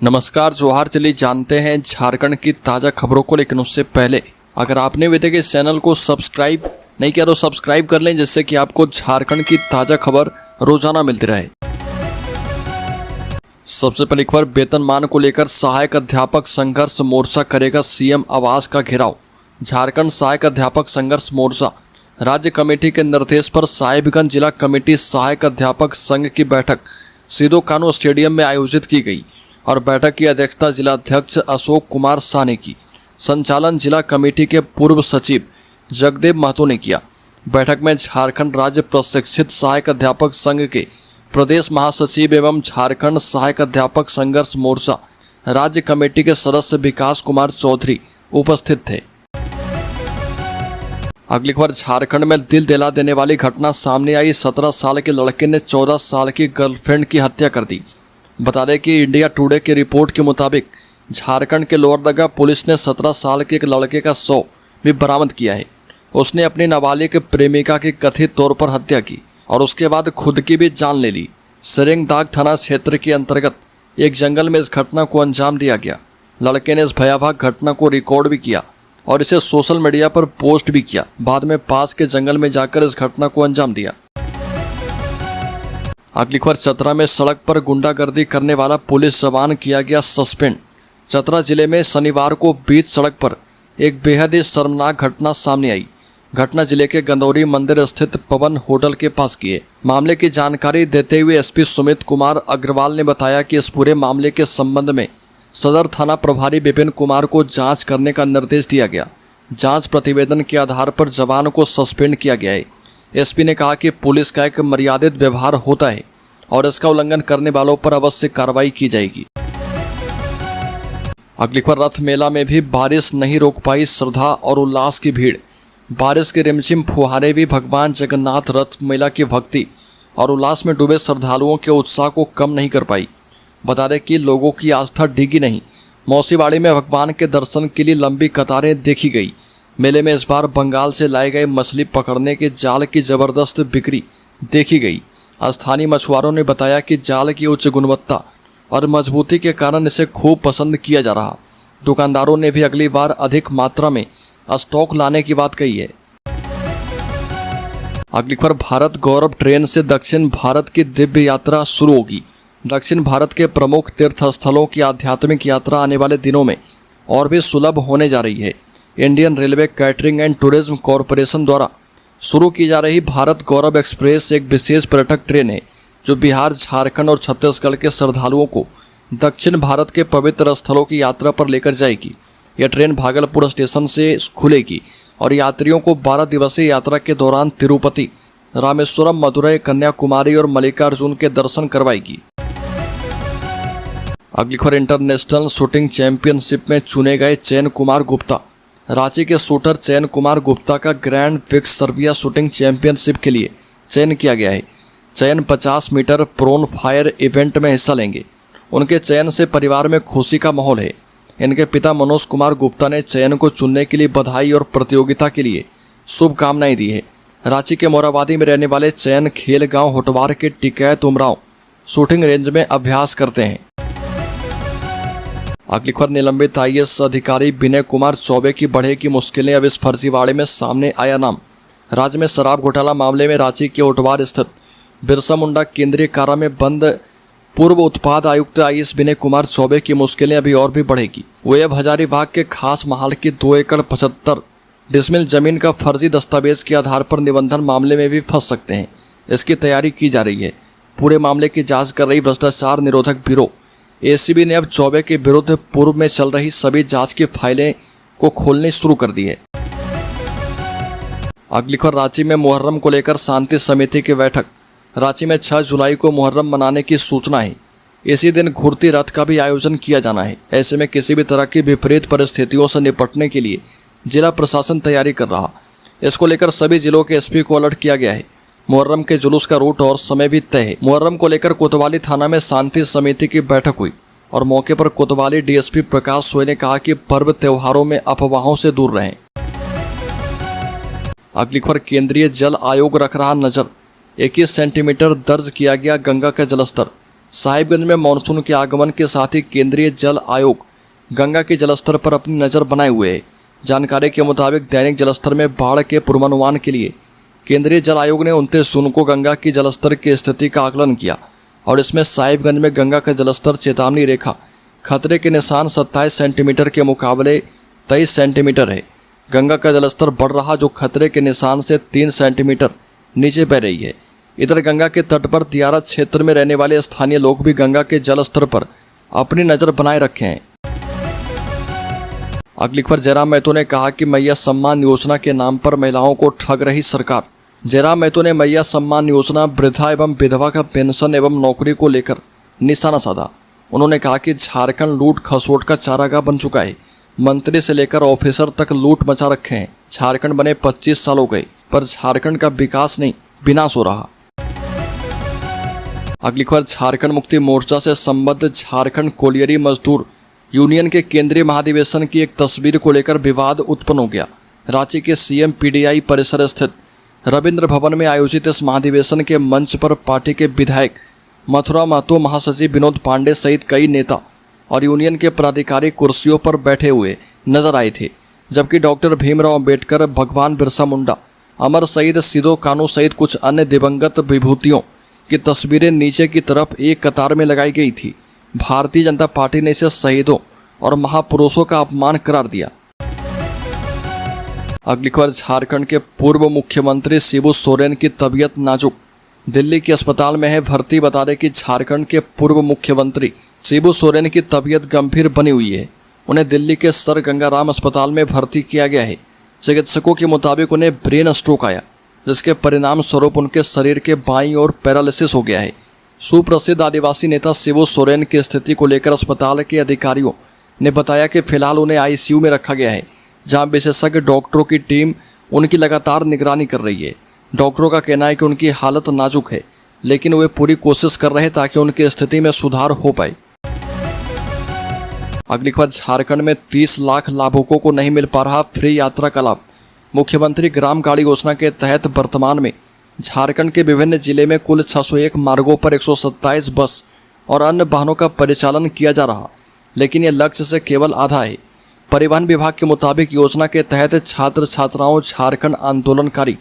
नमस्कार, जोहार। चलिए जानते हैं झारखंड की ताज़ा खबरों को, लेकिन उससे पहले अगर आपने अभी तक इस चैनल को सब्सक्राइब नहीं किया तो सब्सक्राइब कर लें, जिससे कि आपको झारखंड की ताज़ा खबर रोजाना मिलती रहे। सबसे पहली खबर, वेतनमान को लेकर सहायक अध्यापक संघर्ष मोर्चा करेगा सीएम आवास का घेराव। झारखंड सहायक अध्यापक संघर्ष मोर्चा राज्य कमेटी के निर्देश पर साहिबगंज जिला कमेटी सहायक अध्यापक संघ की बैठक सीधो कानू स्टेडियम में आयोजित की गई और बैठक की अध्यक्षता जिला अध्यक्ष अशोक कुमार शाह ने की। संचालन जिला कमेटी के पूर्व सचिव जगदेव महतो ने किया। बैठक में झारखंड राज्य प्रशिक्षित सहायक अध्यापक संघ के प्रदेश महासचिव एवं झारखंड सहायक अध्यापक संघर्ष मोर्चा राज्य कमेटी के सदस्य विकास कुमार चौधरी उपस्थित थे। अगली खबर, झारखंड में दिल दिला देने वाली घटना सामने आई। 17 साल के लड़के ने 14 साल की गर्लफ्रेंड की हत्या कर दी। बता दें कि इंडिया टुडे की रिपोर्ट के मुताबिक झारखंड के लोहरदगा पुलिस ने 17 साल के एक लड़के का शव भी बरामद किया है। उसने अपनी नाबालिग प्रेमिका की कथित तौर पर हत्या की और उसके बाद खुद की भी जान ले ली। सेरेंगदाग थाना क्षेत्र के अंतर्गत एक जंगल में इस घटना को अंजाम दिया गया। लड़के ने इस भयावह घटना को रिकॉर्ड भी किया और इसे सोशल मीडिया पर पोस्ट भी किया। बाद में पास के जंगल में जाकर इस घटना को अंजाम दिया। अगली खबर, चतरा में सड़क पर गुंडागर्दी करने वाला पुलिस जवान किया गया सस्पेंड। चतरा जिले में शनिवार को बीच सड़क पर एक बेहद ही शर्मनाक घटना सामने आई। घटना जिले के गंदौरी मंदिर स्थित पवन होटल के पास की है। मामले की जानकारी देते हुए एसपी सुमित कुमार अग्रवाल ने बताया कि इस पूरे मामले के संबंध में सदर थाना प्रभारी विपिन कुमार को जांच करने का निर्देश दिया गया। जांच प्रतिवेदन के आधार पर जवान को सस्पेंड किया गया है। एसपी ने कहा कि पुलिस का एक मर्यादित व्यवहार होता है और इसका उल्लंघन करने वालों पर अवश्य कार्रवाई की जाएगी। अगली खबर, रथ मेला में भी बारिश नहीं रोक पाई श्रद्धा और उल्लास की भीड़। बारिश के रिमझिम फुहारे भी भगवान जगन्नाथ रथ मेला की भक्ति और उल्लास में डूबे श्रद्धालुओं के उत्साह को कम नहीं कर पाई। बता दें कि लोगों की आस्था डिगी नहीं। मौसीवाड़ी में भगवान के दर्शन के लिए लंबी कतारें देखी गई। मेले में इस बार बंगाल से लाए गए मछली पकड़ने के जाल की जबरदस्त बिक्री देखी गई। स्थानीय मछुआरों ने बताया कि जाल की उच्च गुणवत्ता और मजबूती के कारण इसे खूब पसंद किया जा रहा। दुकानदारों ने भी अगली बार अधिक मात्रा में स्टॉक लाने की बात कही है। अगली खबर, भारत गौरव ट्रेन से दक्षिण भारत की दिव्य यात्रा शुरू होगी। दक्षिण भारत के प्रमुख तीर्थ स्थलों की आध्यात्मिक यात्रा आने वाले दिनों में और भी सुलभ होने जा रही है। Indian railway catering and tourism corporation द्वारा शुरू की जा रही भारत गौरव एक्सप्रेस एक विशेष पर्यटक ट्रेन है जो बिहार, झारखंड और छत्तीसगढ़ के श्रद्धालुओं को दक्षिण भारत के पवित्र स्थलों की यात्रा पर लेकर जाएगी। यह ट्रेन भागलपुर स्टेशन से खुलेगी और यात्रियों को 12 दिवसीय यात्रा के दौरान तिरुपति, रामेश्वरम, मदुरई, कन्याकुमारी और मल्लिकार्जुन के दर्शन करवाएगी। अगली खबर, इंटरनेशनल शूटिंग चैंपियनशिप में चुने गए चयन कुमार गुप्ता। रांची के शूटर चयन कुमार गुप्ता का grand fix Serbia shooting championship के लिए चयन किया गया है। चयन 50 मीटर प्रोन फायर इवेंट में हिस्सा लेंगे। उनके चयन से परिवार में खुशी का माहौल है। इनके पिता मनोज कुमार गुप्ता ने चयन को चुनने के लिए बधाई और प्रतियोगिता के लिए शुभकामनाएं दी है। रांची के मोराबादी में रहने वाले चयन खेल गांव होटवार के टिकैत उमराव शूटिंग रेंज में अभ्यास करते हैं। अगली खबर, निलंबित आईएएस अधिकारी विनय कुमार चौबे की बढ़ेगी मुश्किलें, अब इस फर्जीवाड़े में सामने आया नाम। राज्य में शराब घोटाला मामले में रांची के होटवार स्थित बिरसा मुंडा केंद्रीय कारा में बंद पूर्व उत्पाद आयुक्त आईएएस विनय कुमार चौबे की मुश्किलें अभी और भी बढ़ेगी। वे अब हजारीबाग के खास महाल की 2 एकड़ 75 डिसमिल जमीन का फर्जी दस्तावेज के आधार पर निबंधन मामले में भी फंस सकते हैं। इसकी तैयारी की जा रही है। पूरे मामले की जांच कर रही भ्रष्टाचार निरोधक ब्यूरो एसीबी ने अब चौबे के विरुद्ध पूर्व में चल रही सभी जांच की फाइलें को खोलनी शुरू कर दी है। अगली खबर, रांची में मुहर्रम को लेकर शांति समिति की बैठक। रांची में 6 जुलाई को मुहर्रम मनाने की सूचना है। इसी दिन घुड़ती रथ का भी आयोजन किया जाना है। ऐसे में किसी भी तरह की विपरीत परिस्थितियों से निपटने के लिए जिला प्रशासन तैयारी कर रहा। इसको लेकर सभी जिलों के एसपी को अलर्ट किया गया है। मुहर्रम के जुलूस का रूट और समय भी तय है। मुहर्रम को लेकर कोतवाली थाना में शांति समिति की बैठक हुई और मौके पर कोतवाली डीएसपी प्रकाश सोय ने कहा कि पर्व त्योहारों में अफवाहों से दूर रहें। अगली खबर, केंद्रीय जल आयोग रख रहा नजर। 21 सेंटीमीटर दर्ज किया गया गंगा का जलस्तर। साहिबगंज में मानसून के आगमन के साथ ही केंद्रीय जल आयोग गंगा के जलस्तर पर अपनी नज़र बनाए हुए है। जानकारी के मुताबिक दैनिक जलस्तर में बाढ़ के पूर्वानुमान के लिए केंद्रीय जल आयोग ने 29 जून को गंगा की जलस्तर की स्थिति का आकलन किया और इसमें साहिबगंज में गंगा का जलस्तर चेतावनी रेखा खतरे के निशान 27 सेंटीमीटर के मुकाबले 23 सेंटीमीटर है। गंगा का जलस्तर बढ़ रहा जो खतरे के निशान से 3 सेंटीमीटर नीचे बह रही है। इधर गंगा के तट पर दियारा क्षेत्र में रहने वाले स्थानीय लोग भी गंगा के जलस्तर पर अपनी नज़र बनाए रखे हैं। अगली खबर जयराम महतो ने कहा कि मैया सम्मान योजना के नाम पर महिलाओं को ठग रही सरकार। जयराम महतो ने मैया सम्मान योजना, वृद्धा एवं विधवा का पेंशन एवं नौकरी को लेकर निशाना साधा। उन्होंने कहा कि झारखंड लूट खसोट का चारागाह बन चुका है। मंत्री से लेकर ऑफिसर तक लूट मचा रखे हैं। झारखंड बने 25 साल हो गए पर झारखंड का विकास नहीं, विनाश हो रहा। अगली खबर झारखंड मुक्ति मोर्चा से संबद्ध झारखंड कोलियरी मजदूर यूनियन के केंद्रीय महाधिवेशन की एक तस्वीर को लेकर विवाद उत्पन्न हो गया। रांची के सीएम पीडीआई परिसर स्थित रविंद्र भवन में आयोजित इस महाधिवेशन के मंच पर पार्टी के विधायक मथुरा महतो, महासचिव विनोद पांडे सहित कई नेता और यूनियन के पदाधिकारी कुर्सियों पर बैठे हुए नजर आए थे, जबकि डॉक्टर भीमराव अंबेडकर, भगवान बिरसा मुंडा, अमर शहीद सिदो कानू सहित कुछ अन्य दिवंगत विभूतियों की तस्वीरें नीचे की तरफ एक कतार में लगाई गई थी। भारतीय जनता पार्टी ने इसे शहीदों और महापुरुषों का अपमान करार दिया। अगली खबर झारखंड के पूर्व मुख्यमंत्री शिबू सोरेन की तबीयत नाजुक, दिल्ली के अस्पताल में है भर्ती। बता दें कि झारखंड के पूर्व मुख्यमंत्री शिबू सोरेन की तबीयत गंभीर बनी हुई है। उन्हें दिल्ली के सर गंगाराम अस्पताल में भर्ती किया गया है। चिकित्सकों के मुताबिक उन्हें ब्रेन स्ट्रोक आया, जिसके परिणाम स्वरूप उनके शरीर के बाईं ओर पैरालिसिस हो गया है। सुप्रसिद्ध आदिवासी नेता शिबू सोरेन की स्थिति को लेकर अस्पताल के अधिकारियों ने बताया कि फिलहाल उन्हें आईसीयू में रखा गया है, जहां विशेषज्ञ डॉक्टरों की टीम उनकी लगातार निगरानी कर रही है। डॉक्टरों का कहना है कि उनकी हालत नाजुक है, लेकिन वे पूरी कोशिश कर रहे हैं ताकि उनकी स्थिति में सुधार हो पाए। अगली खबर झारखंड में 30 लाख लाभुकों को नहीं मिल पा रहा फ्री यात्रा का लाभ। मुख्यमंत्री ग्राम गाड़ी योजना के तहत वर्तमान में झारखंड के विभिन्न जिले में कुल 601 मार्गों पर 127 बस और अन्य वाहनों का परिचालन किया जा रहा, लेकिन यह लक्ष्य से केवल आधा है। परिवहन विभाग के मुताबिक योजना के तहत छात्र छात्राओं, झारखंड आंदोलनकारी,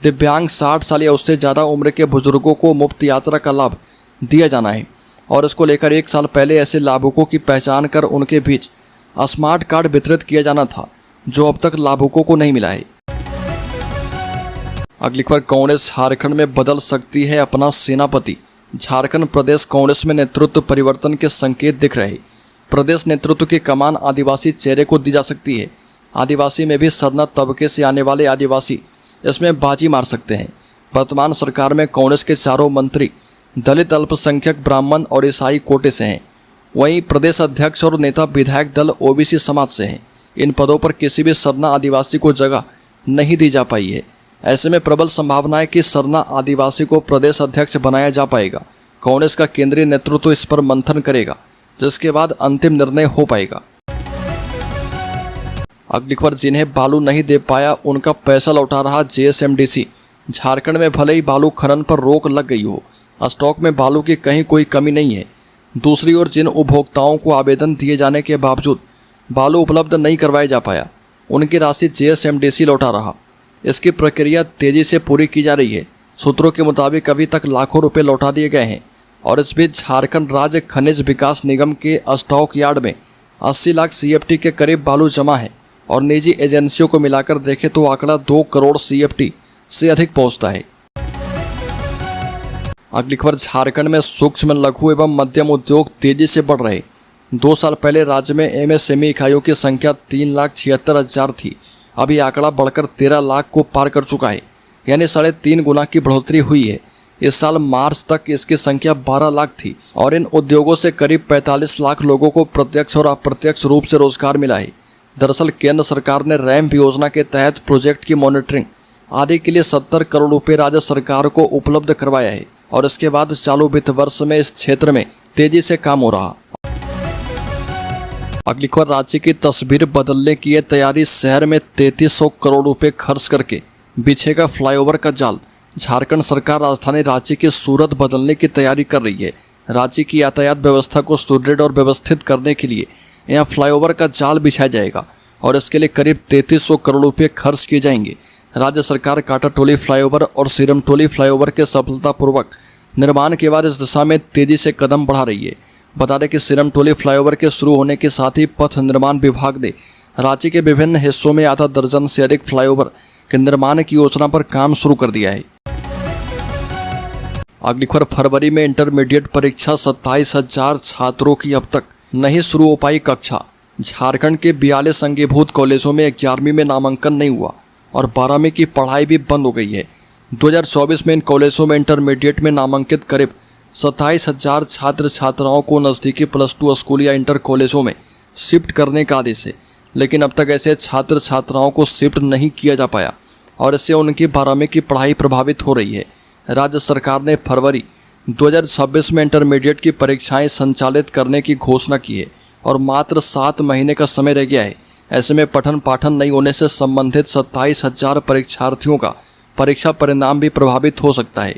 दिव्यांग, 60 साल या उससे ज़्यादा उम्र के बुजुर्गों को मुफ्त यात्रा का लाभ दिया जाना है और इसको लेकर 1 साल पहले ऐसे लाभुकों की पहचान कर उनके बीच स्मार्ट कार्ड वितरित किया जाना था, जो अब तक लाभुकों को नहीं मिला है। अगली खबर कांग्रेस झारखंड में बदल सकती है अपना सेनापति। झारखंड प्रदेश कांग्रेस में नेतृत्व परिवर्तन के संकेत दिख रहे। प्रदेश नेतृत्व की कमान आदिवासी चेहरे को दी जा सकती है। आदिवासी में भी सरना तबके से आने वाले आदिवासी इसमें बाजी मार सकते हैं। वर्तमान सरकार में कांग्रेस के चारों मंत्री दलित, अल्पसंख्यक, ब्राह्मण और ईसाई कोटे से हैं। वहीं प्रदेश अध्यक्ष और नेता विधायक दल ओबीसी समाज से हैं। इन पदों पर किसी भी सरना आदिवासी को जगह नहीं दी जा पाई है। ऐसे में प्रबल संभावना है कि सरना आदिवासी को प्रदेश अध्यक्ष बनाया जा पाएगा। कांग्रेस का केंद्रीय नेतृत्व इस पर मंथन करेगा, जिसके बाद अंतिम निर्णय हो पाएगा। अगली खबर, जिन्हें बालू नहीं दे पाया उनका पैसा लौटा रहा जेएसएमडीसी। झारखंड में भले ही बालू खनन पर रोक लग गई हो, स्टॉक में बालू की कहीं कोई कमी नहीं है। दूसरी ओर जिन उपभोक्ताओं को आवेदन दिए जाने के बावजूद बालू उपलब्ध नहीं करवाया जा पाया, उनकी राशि जेएसएमडीसी लौटा रहा। इसकी प्रक्रिया तेजी से पूरी की जा रही है। सूत्रों के मुताबिक अभी तक लाखों रुपए लौटा दिए गए हैं और इस बीच झारखंड राज्य खनिज विकास निगम के स्टॉक यार्ड में 80 लाख सीएफटी के करीब बालू जमा है और निजी एजेंसियों को मिलाकर देखें तो आंकड़ा 2 करोड़ सीएफटी से अधिक पहुंचता है। अगली खबर, झारखंड में सूक्ष्म, लघु एवं मध्यम उद्योग तेजी से बढ़ रहे। 2 साल पहले राज्य में एमएसएमई इकाइयों की संख्या 3,76,000 थी। अब ये आंकड़ा बढ़कर 13 लाख को पार कर चुका है, यानी 3.5 गुना की बढ़ोतरी हुई है। इस साल मार्च तक इसकी संख्या 12 लाख थी और इन उद्योगों से करीब 45 लाख लोगों को प्रत्यक्ष और अप्रत्यक्ष रूप से रोजगार मिला है। दरअसल केंद्र सरकार ने रैम्प योजना के तहत प्रोजेक्ट की मॉनिटरिंग आदि के लिए 70 करोड़ रुपए राज्य सरकार को उपलब्ध करवाया है और इसके बाद चालू वित्त वर्ष में इस क्षेत्र में तेजी से काम हो रहा। अगली खबर, राज्य की तस्वीर बदलने की है तैयारी। शहर में 3300 करोड़ रुपए खर्च करके बिछेगा फ्लाईओवर का जाल। झारखंड सरकार राजधानी रांची की सूरत बदलने की तैयारी कर रही है। राज्य की यातायात व्यवस्था को सुदृढ़ और व्यवस्थित करने के लिए यहाँ फ्लाईओवर का जाल बिछाया जाएगा और इसके लिए करीब 3300 करोड़ रुपये खर्च किए जाएंगे। राज्य सरकार काटाटोली फ्लाईओवर और सिरमटोली फ्लाईओवर के सफलतापूर्वक निर्माण के बाद इस दिशा में तेजी से कदम बढ़ा रही है। बता दें कि सिरमटोली फ्लाईओवर के शुरू होने के साथ ही पथ निर्माण विभाग ने राज्य के विभिन्न हिस्सों में आधा दर्जन से अधिक फ्लाईओवर के निर्माण की योजना पर काम शुरू कर दिया है। अगली खबर, फरवरी में इंटरमीडिएट परीक्षा 27,000 छात्रों की अब तक नहीं शुरू हो पाई कक्षा। झारखंड के 42 अंगीभूत कॉलेजों में 11वीं में नामांकन नहीं हुआ और 12वीं की पढ़ाई भी बंद हो गई है। 2024 में इन कॉलेजों में इंटरमीडिएट में नामांकित करीब 27,000 छात्र छात्राओं को नज़दीकी +2 स्कूल या इंटर कॉलेजों में शिफ्ट करने का आदेश है, लेकिन अब तक ऐसे छात्र छात्राओं को शिफ्ट नहीं किया जा पाया और इससे उनकी 12वीं की पढ़ाई प्रभावित हो रही है। राज्य सरकार ने फरवरी 2026 में इंटरमीडिएट की परीक्षाएं संचालित करने की घोषणा की है और मात्र 7 महीने का समय रह गया है। ऐसे में पठन पाठन नहीं होने से संबंधित 27,000 परीक्षार्थियों का परीक्षा परिणाम भी प्रभावित हो सकता है।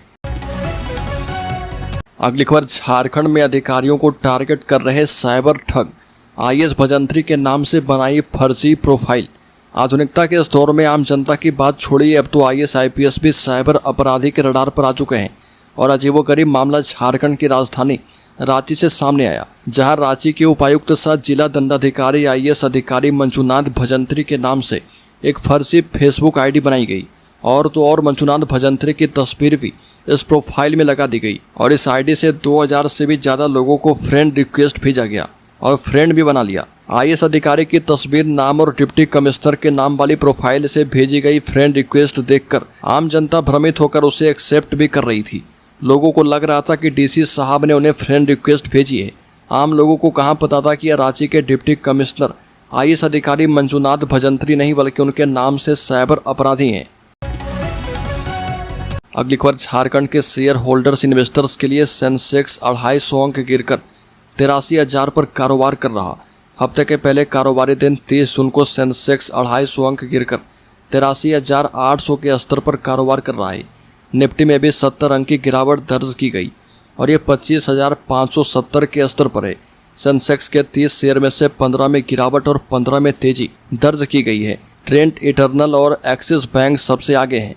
अगली खबर, झारखंड में अधिकारियों को टारगेट कर रहे साइबर ठग। आईएएस भजंत्री के नाम से बनाई फर्जी प्रोफाइल। आधुनिकता के इस दौर में आम जनता की बात छोड़िए, अब तो आईएएस आईपीएस भी साइबर अपराधी के रडार पर आ चुके हैं और अजीबोगरीब मामला झारखंड की राजधानी रांची से सामने आया, जहां रांची के उपायुक्त साथ जिला दंडाधिकारी आईएएस अधिकारी मंजुनाथ भजंत्री के नाम से एक फर्जी फेसबुक आईडी बनाई गई और तो और मंजुनाथ भजंत्री की तस्वीर भी इस प्रोफाइल में लगा दी गई और इस आईडी से 2000 से भी ज़्यादा लोगों को फ्रेंड रिक्वेस्ट भेजा गया और फ्रेंड भी बना लिया। आईएएस अधिकारी की तस्वीर, नाम और डिप्टी कमिश्नर के नाम वाली प्रोफाइल से भेजी गई फ्रेंड रिक्वेस्ट देखकर आम जनता भ्रमित होकर उसे एक्सेप्ट भी कर रही थी। लोगों को लग रहा था कि डीसी साहब ने उन्हें फ्रेंड रिक्वेस्ट भेजी है। आम लोगों को कहाँ पता था कि यह रांची के डिप्टी कमिश्नर आईएएस अधिकारी मंजुनाथ भजंत्री नहीं बल्कि उनके नाम से साइबर अपराधी हैं। अगली खबर, झारखंड के शेयर होल्डर्स इन्वेस्टर्स के लिए सेंसेक्स 250 अंक गिरकर 83,000 पर कारोबार कर रहा। हफ्ते के पहले कारोबारी दिन 30 जून को सेंसेक्स 250 अंक गिरकर 83,800 के स्तर पर कारोबार कर रहा है। निफ्टी में भी 70 अंक की गिरावट दर्ज की गई और ये 25,570 के स्तर पर है। सेंसेक्स के 30 शेयर में से 15 में गिरावट और 15 में तेजी दर्ज की गई है। ट्रेंड इटर्नल और एक्सिस बैंक सबसे आगे हैं।